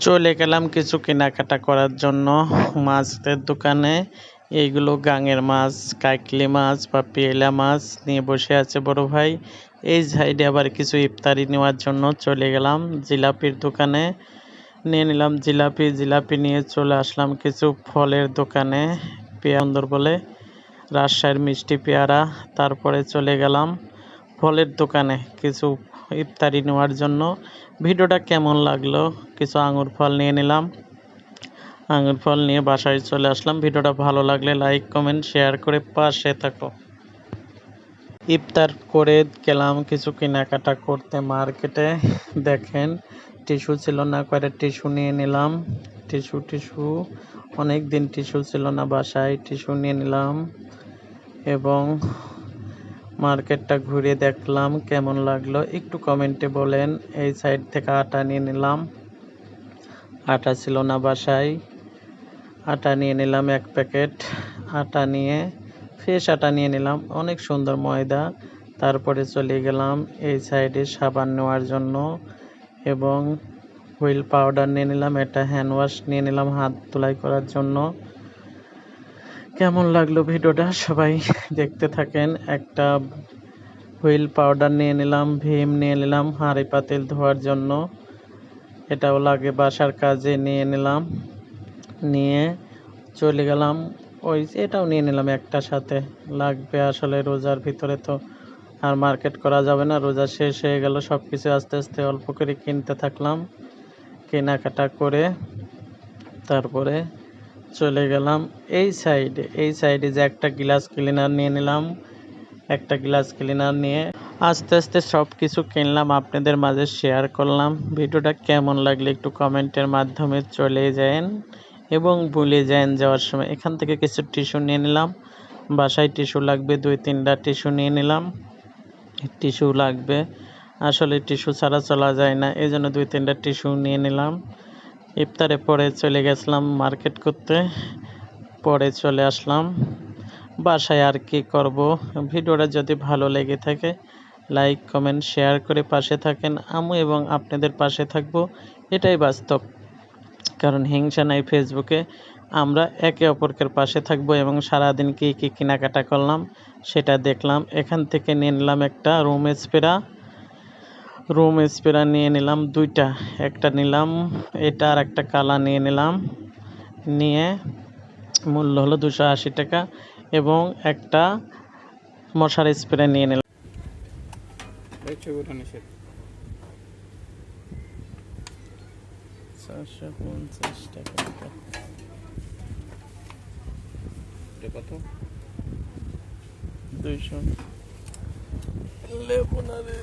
চলে গেলাম কিছু কেনাকাটা করার জন্য মাছের দোকানে। এইগুলো গাঙের মাছ, কাইকলি মাছ বা পেলা মাছ নিয়ে বসে আছে বড় ভাই। এই সাইডে আবার কিছু ইফতারি নেওয়ার জন্য চলে গেলাম জিলাপির দোকানে। নিয়ে নিলাম জিলাপি। জিলাপি নিয়ে চলে আসলাম কিছু ফলের দোকানে, পেয়ান্দর বলে, রাজশাহীর মিষ্টি পেয়ারা। তারপরে চলে গেলাম ফলের দোকানে কিছু ইফতারি নেওয়ার জন্য। ভিডিওটা কেমন লাগলো? কিছু আঙুর ফল নিয়ে নিলাম। আঙুর ফল নিয়ে বাসায় চলে আসলাম। ভিডিওটা ভালো লাগলে লাইক, কমেন্ট, শেয়ার করে পাশে থাকো। ইফতার করে গেলাম কিছু কেনাকাটা করতে মার্কেটে। দেখেন টিস্যু ছিল না, কয়টা টিস্যু নিয়ে নিলাম। টিস্যু অনেক দিন টিস্যু ছিল না বাসায়, টিস্যু নিয়ে নিলাম এবং মার্কেটটা ঘুরে দেখলাম কেমন লাগলো একটু কমেন্টে বলেন। এই সাইড থেকে আটা নিয়ে নিলাম, আটা ছিল না বাসায়, আটা নিয়ে নিলাম 1 প্যাকেট। আটা নিয়ে ফ্রেশ আটা নিয়ে নিলাম, অনেক সুন্দর ময়দা। তারপরে চলে গেলাম এই সাইডে সাবান নেওয়ার জন্য এবং হুইল পাউডার নিয়ে নিলাম, এটা হ্যান্ড ওয়াশ নিয়ে নিলাম হাত ধুলাই করার জন্য। কেমন লাগলো ভিডিওটা সবাই দেখতে থাকেন। একটা হুইল পাউডার নিয়ে নিলাম, ভীম নিয়ে নিলাম হাঁড়ি পাতিল ধোয়ার জন্য, এটাও লাগে বাসার কাজে। নিয়ে নিলাম, নিয়ে চলে গেলাম এটাও নিয়ে নিলাম, একটা সাথে লাগবে আসলে। রোজার ভিতরে তো আর মার্কেট করা যাবে না, রোজা শেষ হয়ে গেল। সব কিছু আস্তে আস্তে অল্প করে কিনতে থাকলাম। কেনাকাটা করে তারপরে চলে গেলাম এই সাইডে যে একটা গ্লাস ক্লিনার নিয়ে নিলাম। একটা গ্লাস ক্লিনার নিয়ে আস্তে আস্তে সব কিছু কিনলাম, আপনাদের মাঝে শেয়ার করলাম। ভিডিওটা কেমন লাগলে একটু কমেন্টের মাধ্যমে চলে যান এবং ভুলে যান যাওয়ার সময়। এখান থেকে কিছু টিস্যু নিয়ে নিলাম, বাসায় টিস্যু লাগবে 2-3টা টিস্যু নিয়ে নিলাম। টিস্যু লাগবে আসলে, টিস্যু ছাড়া চলা যায় না, এই জন্য 2-3টা টিস্যু নিয়ে নিলাম। ইফতারে পরে চলে গেছিলাম মার্কেট করতে, পরে চলে আসলাম বাসায়। আর কি করব, ভিডিওটা যদি ভালো লেগে থাকে লাইক, কমেন্ট, শেয়ার করে পাশে থাকেন। আমি এবং আপনাদের পাশে থাকব, এটাই বাস্তব। কারণ হিংসা নাই ফেসবুকে, আমরা একে অপরকে পাশে থাকব এবং সারাদিন কী কী কেনাকাটা করলাম সেটা দেখলাম। এখান থেকে নিয়ে নিলাম একটা রুম স্প্রে নিয়ে নিলাম 2টা, একটা নিলাম এটা আর একটা কালা নিয়ে নিলাম। নিয়ে মূল্য হলো 280 টাকা এবং একটা মশার স্প্রে নিয়ে নিলাম। 450 টাকা কত? 200 লেবু না রে।